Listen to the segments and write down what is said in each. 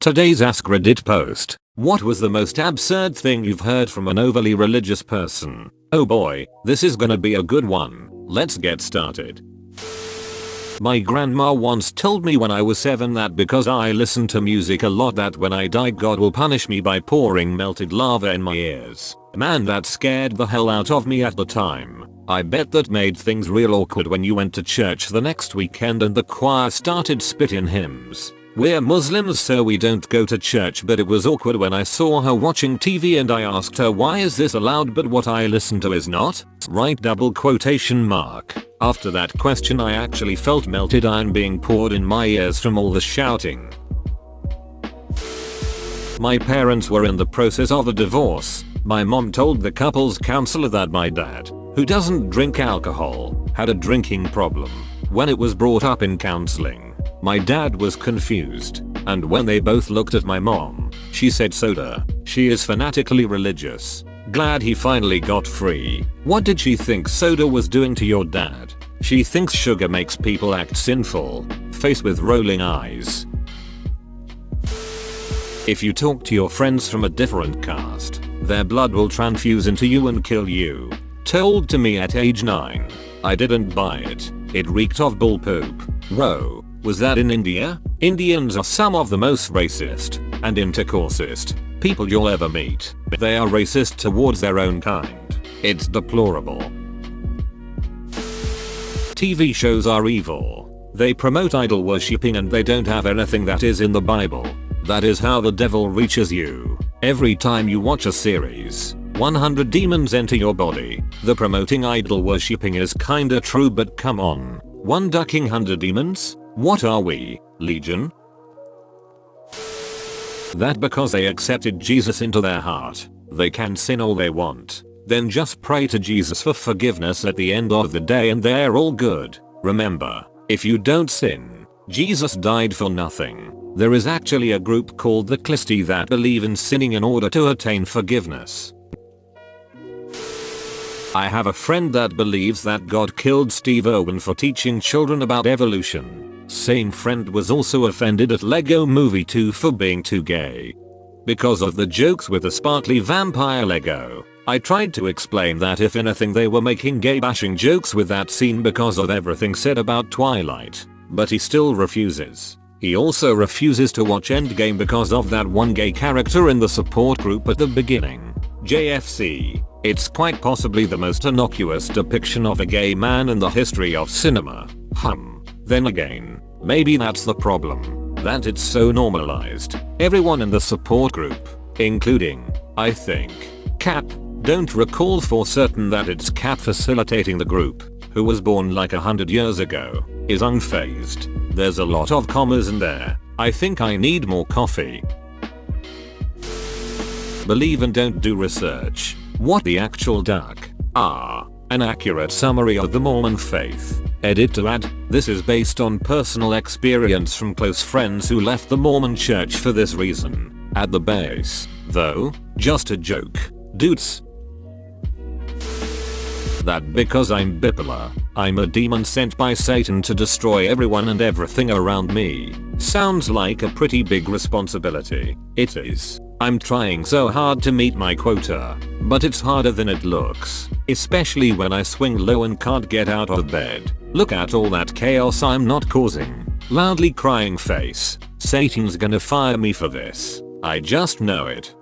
Today's AskReddit post. What was the most absurd thing you've heard from an overly religious person? Oh boy, this is gonna be a good one. Let's get started. My grandma once told me when I was 7 that because I listen to music a lot that when I die God will punish me by pouring melted lava in my ears. Man, that scared the hell out of me at the time. I bet that made things real awkward when you went to church the next weekend and the choir started spitting hymns. We're Muslims so we don't go to church, but it was awkward when I saw her watching TV and I asked her why is this allowed but what I listen to is not? Right, double quotation mark. After that question I actually felt melted iron being poured in my ears from all the shouting. My parents were in the process of a divorce. My mom told the couple's counselor that my dad, who doesn't drink alcohol, had a drinking problem. When it was brought up in counseling, my dad was confused, and when they both looked at my mom, she said soda. She is fanatically religious. Glad he finally got free. What did she think soda was doing to your dad? She thinks sugar makes people act sinful. Face with rolling eyes. If you talk to your friends from a different caste, their blood will transfuse into you and kill you. Told to me at age 9. I didn't buy it. It reeked of bull poop. Whoa. Was that in India? Indians are some of the most racist and intercoursist people you'll ever meet. They are racist towards their own kind. It's deplorable. TV shows are evil. They promote idol worshipping and they don't have anything that is in the Bible. That is how the devil reaches you. Every time you watch a series, 100 demons enter your body. The promoting idol worshipping is kinda true, but come on. One ducking 100 demons? What are we, Legion? That because they accepted Jesus into their heart, they can sin all they want. Then just pray to Jesus for forgiveness at the end of the day and they're all good. Remember, if you don't sin, Jesus died for nothing. There is actually a group called the Christi that believe in sinning in order to attain forgiveness. I have a friend that believes that God killed Steve Irwin for teaching children about evolution. Same friend was also offended at Lego Movie 2 for being too gay. Because of the jokes with the sparkly vampire Lego, I tried to explain that if anything they were making gay bashing jokes with that scene because of everything said about Twilight, but he still refuses. He also refuses to watch Endgame because of that one gay character in the support group at the beginning. JFC. It's quite possibly the most innocuous depiction of a gay man in the history of cinema. Then again, maybe that's the problem, that it's so normalized. Everyone in the support group, including, I think, Cap, don't recall for certain that it's Cap facilitating the group, who was born like 100 years ago, is unfazed. There's a lot of commas in there. I think I need more coffee. Believe and don't do research. What the actual duck? An accurate summary of the Mormon faith. Edit to add, this is based on personal experience from close friends who left the Mormon church for this reason. At the base, though, just a joke. Dudes. That because I'm bipolar, I'm a demon sent by Satan to destroy everyone and everything around me. Sounds like a pretty big responsibility. It is. I'm trying so hard to meet my quota, but it's harder than it looks, especially when I swing low and can't get out of bed. Look at all that chaos I'm not causing. Loudly crying face. Satan's gonna fire me for this. I just know it.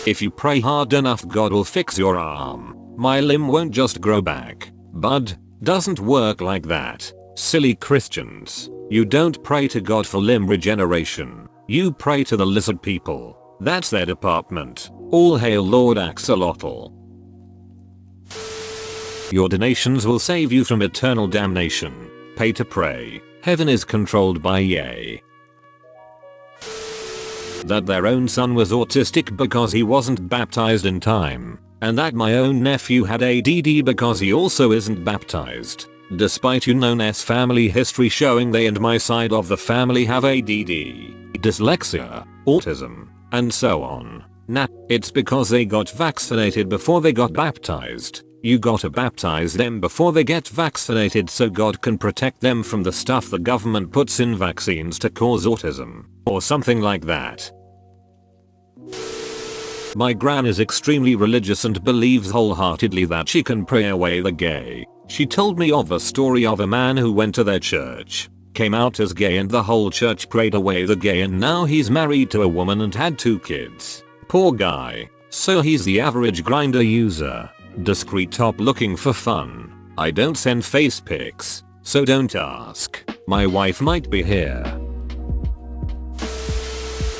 If you pray hard enough, God will fix your arm. My limb won't just grow back. Bud, doesn't work like that. Silly Christians. You don't pray to God for limb regeneration. You pray to the lizard people. That's their department. All hail Lord Axolotl. Your donations will save you from eternal damnation. Pay to pray. Heaven is controlled by Yay. That their own son was autistic because he wasn't baptized in time. And that my own nephew had ADD because he also isn't baptized. Despite UNON's family history showing they and my side of the family have ADD, dyslexia, autism, and so on. Nah, it's because they got vaccinated before they got baptized. You gotta baptize them before they get vaccinated so God can protect them from the stuff the government puts in vaccines to cause autism, or something like that. My gran is extremely religious and believes wholeheartedly that she can pray away the gay. She told me of a story of a man who went to their church, came out as gay, and the whole church prayed away the gay, and now he's married to a woman and had 2 kids. Poor guy. So he's the average Grindr user. Discreet top looking for fun. I don't send face pics, so don't ask. My wife might be here.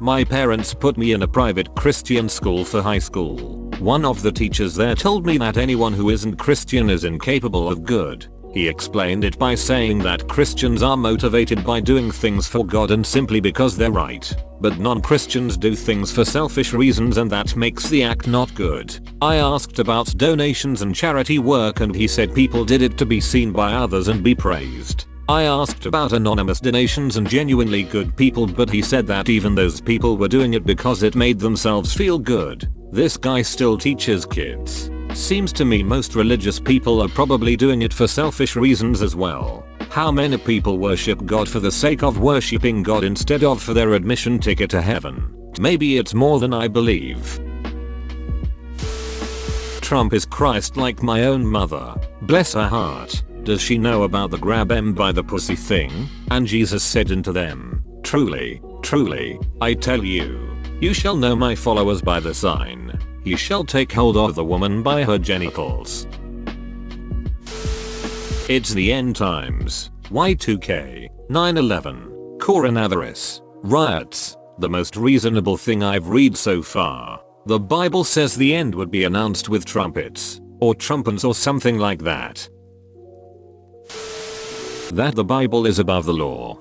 My parents put me in a private Christian school for high school. One of the teachers there told me that anyone who isn't Christian is incapable of good. He explained it by saying that Christians are motivated by doing things for God and simply because they're right. But non-Christians do things for selfish reasons, and that makes the act not good. I asked about donations and charity work, and he said people did it to be seen by others and be praised. I asked about anonymous donations and genuinely good people, but he said that even those people were doing it because it made themselves feel good. This guy still teaches kids. Seems to me most religious people are probably doing it for selfish reasons as well. How many people worship God for the sake of worshipping God instead of for their admission ticket to heaven? Maybe it's more than I believe. Trump is Christ like my own mother. Bless her heart. Does she know about the grab em by the pussy thing? And Jesus said unto them, truly, truly, I tell you, you shall know my followers by the sign. He shall take hold of the woman by her genitals. It's the end times. Y2K, 9/11, coronavirus, riots, the most reasonable thing I've read so far. The Bible says the end would be announced with trumpets, or trumpets or something like that. That the Bible is above the law.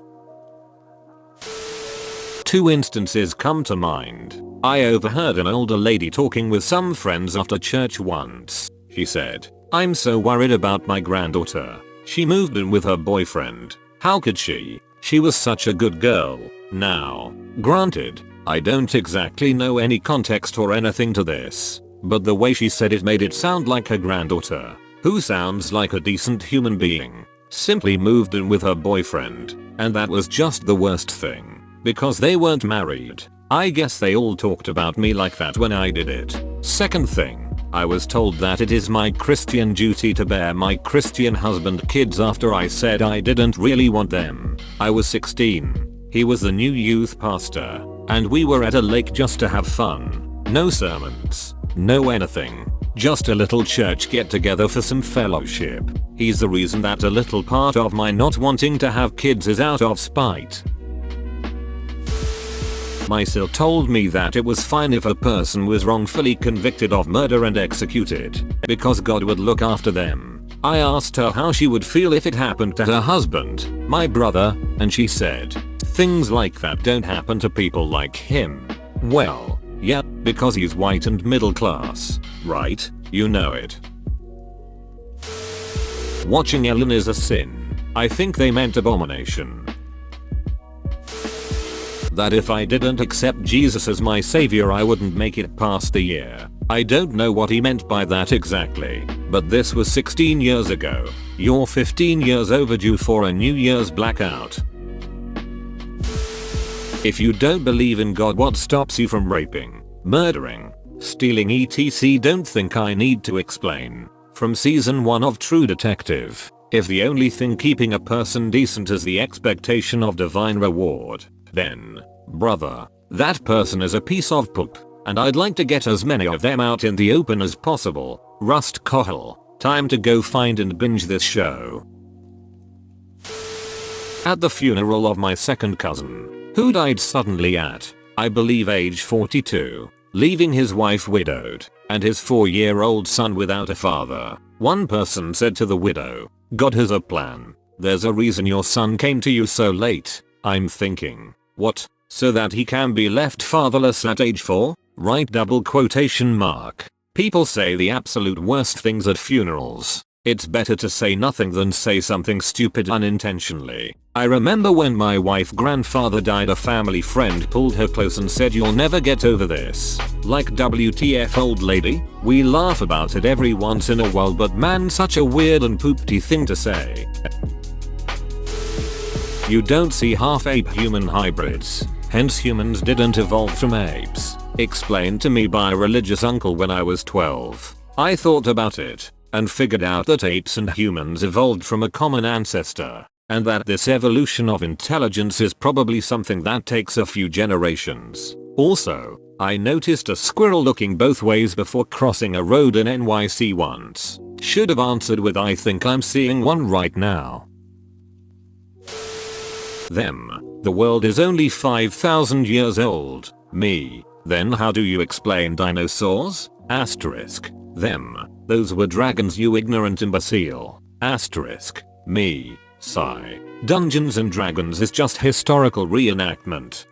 2 instances come to mind. I overheard an older lady talking with some friends after church once. She said, I'm so worried about my granddaughter. She moved in with her boyfriend. How could she? She was such a good girl. Now, granted, I don't exactly know any context or anything to this, but the way she said it made it sound like her granddaughter, who sounds like a decent human being, simply moved in with her boyfriend, and that was just the worst thing, because they weren't married. I guess they all talked about me like that when I did it. Second thing, I was told that it is my Christian duty to bear my Christian husband kids after I said I didn't really want them. I was 16. He was the new youth pastor, and we were at a lake just to have fun. No sermons, no anything. Just a little church get together for some fellowship. He's the reason that a little part of my not wanting to have kids is out of spite. My sil told me that it was fine if a person was wrongfully convicted of murder and executed, because God would look after them. I asked her how she would feel if it happened to her husband, my brother, and she said, things like that don't happen to people like him. Well, yeah, because he's white and middle class, right? You know it. Watching Ellen is a sin. I think they meant abomination. That if I didn't accept Jesus as my savior I wouldn't make it past the year. I don't know what he meant by that exactly, but this was 16 years ago. You're 15 years overdue for a New Year's blackout. If you don't believe in God, what stops you from raping, murdering, stealing etc? Don't think I need to explain. From season 1 of True Detective, if the only thing keeping a person decent is the expectation of divine reward, then, brother, that person is a piece of poop, and I'd like to get as many of them out in the open as possible. Rust Cohel. Time to go find and binge this show. At the funeral of my second cousin, who died suddenly at, I believe age 42, leaving his wife widowed, and his 4-year-old son without a father, one person said to the widow, God has a plan. There's a reason your son came to you so late. I'm thinking, what? So that he can be left fatherless at age 4? Right? Double quotation mark. People say the absolute worst things at funerals. It's better to say nothing than say something stupid unintentionally. I remember when my wife's grandfather died, a family friend pulled her close and said, "You'll never get over this." Like, WTF, old lady? We laugh about it every once in a while, but man, such a weird and poopty thing to say. You don't see half ape human hybrids. Hence humans didn't evolve from apes. Explained to me by a religious uncle when I was 12. I thought about it and figured out that apes and humans evolved from a common ancestor, and that this evolution of intelligence is probably something that takes a few generations. Also, I noticed a squirrel looking both ways before crossing a road in NYC once. Should have answered with, "I think I'm seeing one right now." Them. The world is only 5,000 years old. Me. Then how do you explain dinosaurs? Asterisk. Them. Those were dragons, you ignorant imbecile. Asterisk. Me. Sigh. Dungeons and Dragons is just historical reenactment.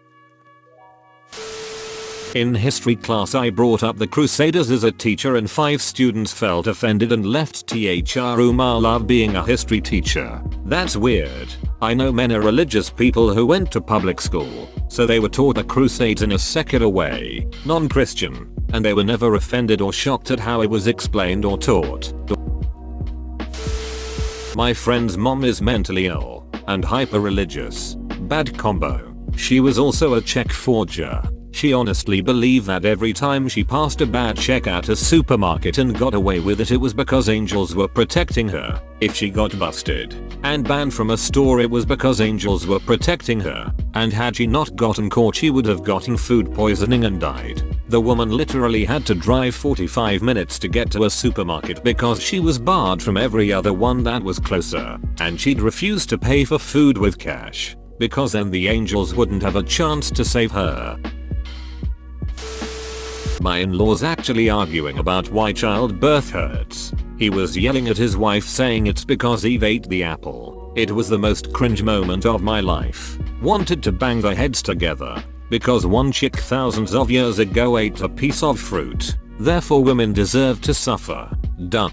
In history class I brought up the Crusaders as a teacher and 5 students felt offended and left. I love being a history teacher. That's weird. I know many religious people who went to public school, so they were taught the Crusades in a secular way, non-Christian, and they were never offended or shocked at how it was explained or taught. My friend's mom is mentally ill and hyper-religious. Bad combo. She was also a check forger. She honestly believed that every time she passed a bad check at a supermarket and got away with it, it was because angels were protecting her. If she got busted and banned from a store, it was because angels were protecting her. And had she not gotten caught, she would have gotten food poisoning and died. The woman literally had to drive 45 minutes to get to a supermarket because she was barred from every other one that was closer. And she'd refuse to pay for food with cash, because then the angels wouldn't have a chance to save her. My in-laws actually arguing about why childbirth hurts. He was yelling at his wife saying it's because Eve ate the apple. It was the most cringe moment of my life. Wanted to bang their heads together. Because one chick thousands of years ago ate a piece of fruit. Therefore women deserve to suffer. Done.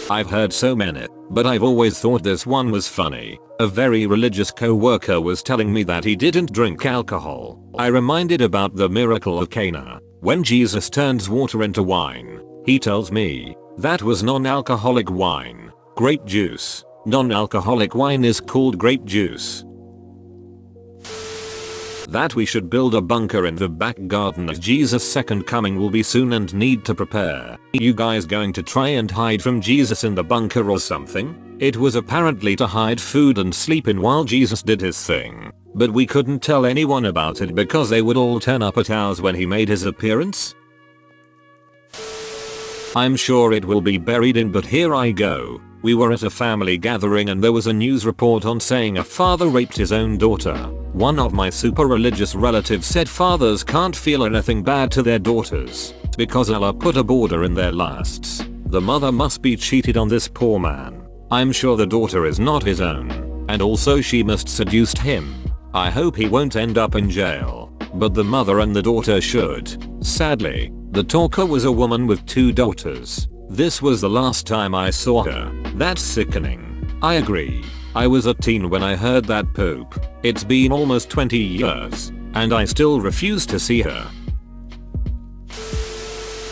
I've heard so many, but I've always thought this one was funny. A very religious co-worker was telling me that he didn't drink alcohol. I reminded about the miracle of Cana, when Jesus turns water into wine. He tells me that was non-alcoholic wine. Grape juice. Non-alcoholic wine is called grape juice. That we should build a bunker in the back garden as Jesus' second coming will be soon and need to prepare. You guys going to try and hide from Jesus in the bunker or something? It was apparently to hide food and sleep in while Jesus did his thing. But we couldn't tell anyone about it because they would all turn up at ours when he made his appearance. I'm sure it will be buried in, but here I go. We were at a family gathering and there was a news report on saying a father raped his own daughter. One of my super religious relatives said fathers can't feel anything bad to their daughters because Allah put a border in their lusts. The mother must be cheated on this poor man. I'm sure the daughter is not his own, and also she must seduced him. I hope he won't end up in jail, but the mother and the daughter should. Sadly, the talker was a woman with 2 daughters. This was the last time I saw her. That's sickening. I agree. I was a teen when I heard that poop. It's been almost 20 years, and I still refuse to see her.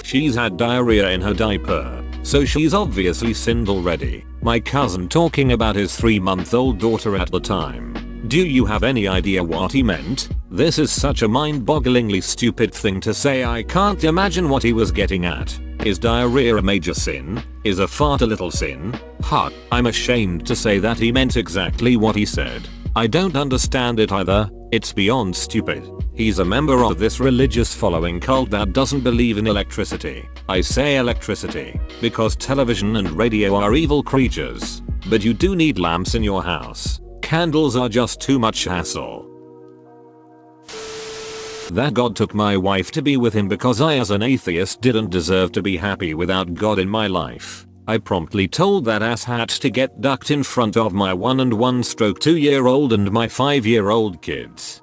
She's had diarrhea in her diaper, so she's obviously sinned already. My cousin talking about his 3-month-old daughter at the time. Do you have any idea what he meant? This is such a mind-bogglingly stupid thing to say. I can't imagine what he was getting at. Is diarrhea a major sin? Is a fart a little sin? I'm ashamed to say that he meant exactly what he said. I don't understand it either. It's beyond stupid. He's a member of this religious following cult that doesn't believe in electricity. I say electricity because television and radio are evil creatures. But you do need lamps in your house. Candles are just too much hassle. That God took my wife to be with him because I as an atheist didn't deserve to be happy without God in my life. I promptly told that asshat to get ducked in front of my 1 and 1/2-year-old and my 5-year-old kids.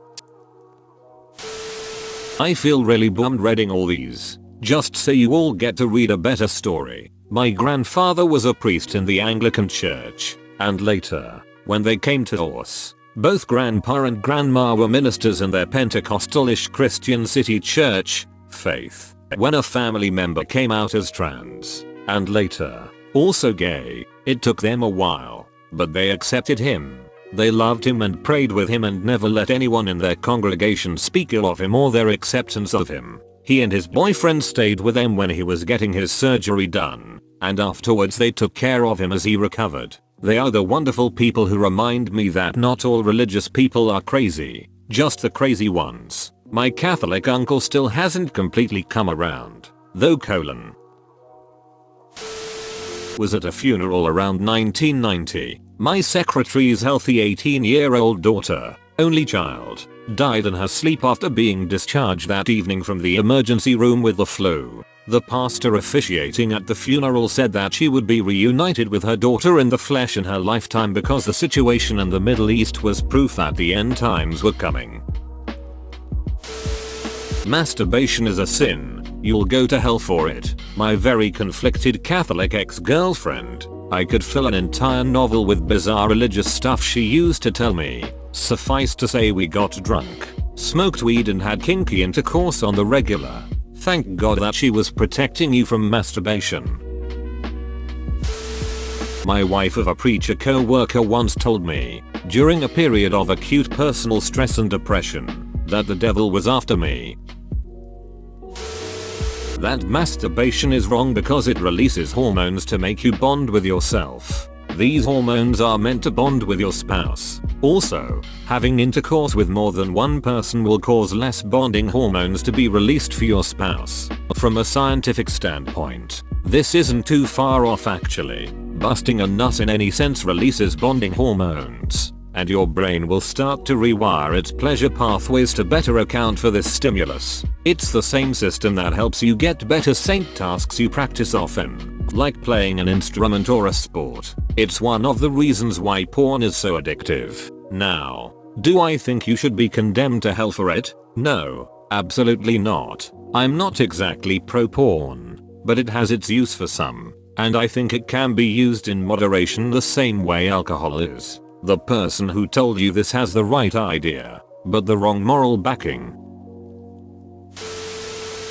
I feel really bummed reading all these. Just so you all get to read a better story. My grandfather was a priest in the Anglican Church, and later When they came to us, both grandpa and grandma were ministers in their Pentecostal-ish Christian city church faith. When a family member came out as trans, and later, also gay, it took them a while, but they accepted him. They loved him and prayed with him and never let anyone in their congregation speak ill of him or their acceptance of him. He and his boyfriend stayed with them when he was getting his surgery done, and afterwards they took care of him as he recovered. They are the wonderful people who remind me that not all religious people are crazy, just the crazy ones. My Catholic uncle still hasn't completely come around, though was at a funeral around 1990. My secretary's healthy 18-year-old daughter, only child, died in her sleep after being discharged that evening from the emergency room with the flu. The pastor officiating at the funeral said that she would be reunited with her daughter in the flesh in her lifetime because the situation in the Middle East was proof that the end times were coming. Masturbation is a sin. You'll go to hell for it. My very conflicted Catholic ex-girlfriend. I could fill an entire novel with bizarre religious stuff she used to tell me. Suffice to say we got drunk, smoked weed and had kinky intercourse on the regular. Thank God that she was protecting you from masturbation. My wife of a preacher co-worker once told me, during a period of acute personal stress and depression, that the devil was after me. That masturbation is wrong because it releases hormones to make you bond with yourself. These hormones are meant to bond with your spouse. Also, having intercourse with more than one person will cause less bonding hormones to be released for your spouse. From a scientific standpoint, this isn't too far off actually. Busting a nut in any sense releases bonding hormones, and your brain will start to rewire its pleasure pathways to better account for this stimulus. It's the same system that helps you get better saint tasks you practice often, like playing an instrument or a sport. It's one of the reasons why porn is so addictive. Now, do I think you should be condemned to hell for it? No, absolutely not. I'm not exactly pro-porn, but it has its use for some, and I think it can be used in moderation the same way alcohol is. The person who told you this has the right idea, but the wrong moral backing.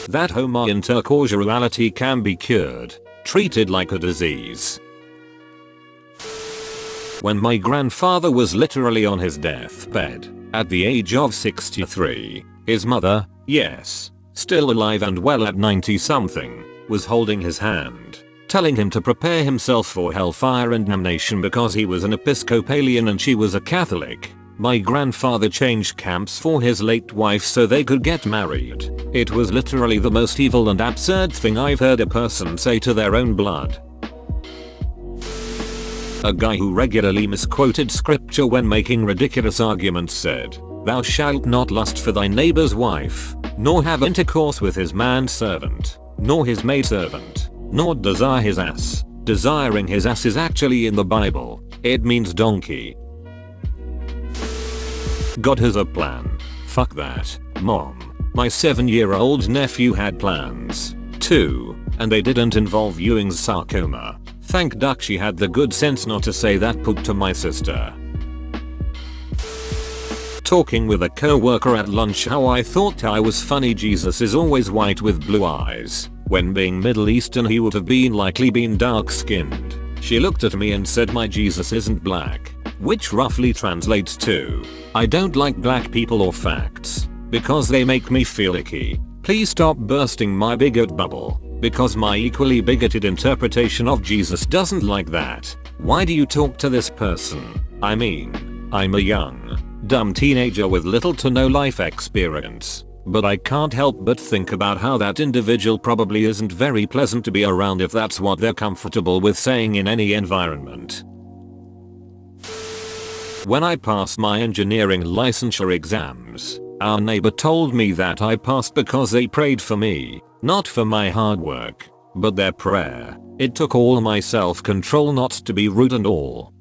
That homo-intercausality can be cured, treated like a disease. When my grandfather was literally on his deathbed, at the age of 63, his mother, yes, still alive and well at 90 something, was holding his hand, telling him to prepare himself for hellfire and damnation because he was an Episcopalian and she was a Catholic. My grandfather changed camps for his late wife so they could get married. It was literally the most evil and absurd thing I've heard a person say to their own blood. A guy who regularly misquoted scripture when making ridiculous arguments said, "Thou shalt not lust for thy neighbor's wife, nor have intercourse with his manservant, nor his maidservant, nor desire his ass." Desiring his ass is actually in the Bible. It means donkey. God has a plan. Fuck that, mom. My 7-year-old nephew had plans, too, and they didn't involve Ewing's sarcoma. Thank duck she had the good sense not to say that poop to my sister. Talking with a co-worker at lunch how I thought I was funny. Jesus is always white with blue eyes. When being Middle Eastern he would have likely been dark skinned. She looked at me and said my Jesus isn't black, which roughly translates to, I don't like black people or facts, because they make me feel icky. Please stop bursting my bigot bubble, because my equally bigoted interpretation of Jesus doesn't like that. Why do you talk to this person? I mean, I'm a young, dumb teenager with little to no life experience, but I can't help but think about how that individual probably isn't very pleasant to be around if that's what they're comfortable with saying in any environment. When I passed my engineering licensure exams, our neighbor told me that I passed because they prayed for me, not for my hard work, but their prayer. It took all my self-control not to be rude and all.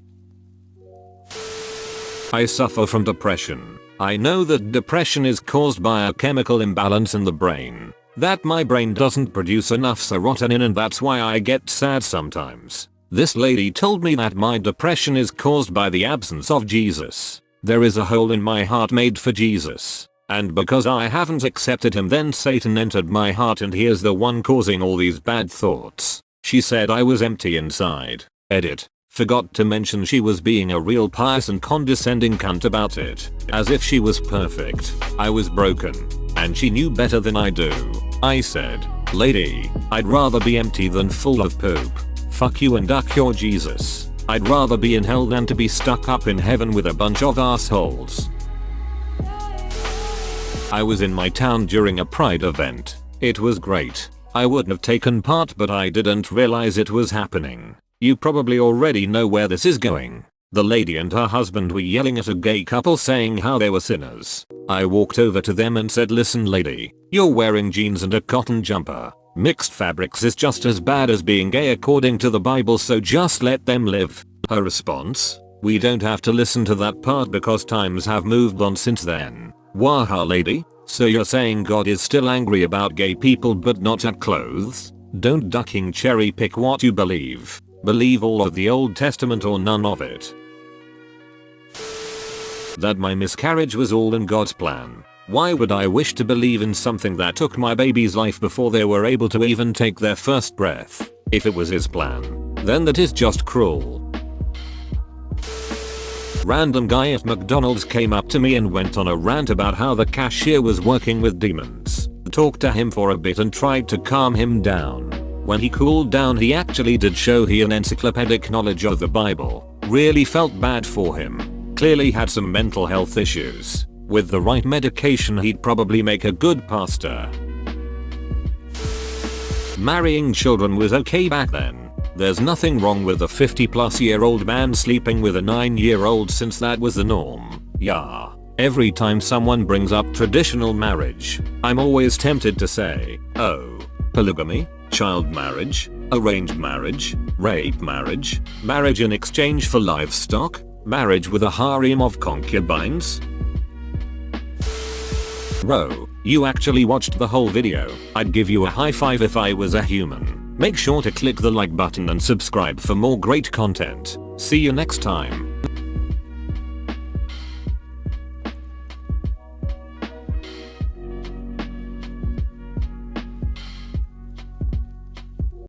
I suffer from depression. I know that depression is caused by a chemical imbalance in the brain, that my brain doesn't produce enough serotonin and that's why I get sad sometimes. This lady told me that my depression is caused by the absence of Jesus. There is a hole in my heart made for Jesus. And because I haven't accepted him, then Satan entered my heart and he is the one causing all these bad thoughts. She said I was empty inside. Edit. Forgot to mention she was being a real pious and condescending cunt about it. As if she was perfect. I was broken. And she knew better than I do. I said, lady, I'd rather be empty than full of poop. Fuck you and duck your Jesus. I'd rather be in hell than to be stuck up in heaven with a bunch of assholes. I was in my town during a pride event. It was great. I would have taken part but I didn't realize it was happening. You probably already know where this is going. The lady and her husband were yelling at a gay couple saying how they were sinners. I walked over to them and said, listen lady, you're wearing jeans and a cotton jumper. Mixed fabrics is just as bad as being gay according to the Bible, so just let them live. Her response? We don't have to listen to that part because times have moved on since then. Waha lady? So you're saying God is still angry about gay people but not at clothes? Don't ducking cherry pick what you believe. Believe all of the Old Testament or none of it. That my miscarriage was all in God's plan. Why would I wish to believe in something that took my baby's life before they were able to even take their first breath? If it was his plan, then that is just cruel. Random guy at McDonald's came up to me and went on a rant about how the cashier was working with demons. Talked to him for a bit and tried to calm him down. When he cooled down, he actually did show he an encyclopedic knowledge of the Bible. Really felt bad for him. Clearly had some mental health issues. With the right medication he'd probably make a good pastor. Marrying children was okay back then. There's nothing wrong with a 50-plus-year-old man sleeping with a 9-year-old since that was the norm. Yeah. Every time someone brings up traditional marriage, I'm always tempted to say, oh, polygamy, child marriage, arranged marriage, rape marriage, marriage in exchange for livestock, marriage with a harem of concubines. Bro, you actually watched the whole video. I'd give you a high five if I was a human. Make sure to click the like button and subscribe for more great content. See you next time.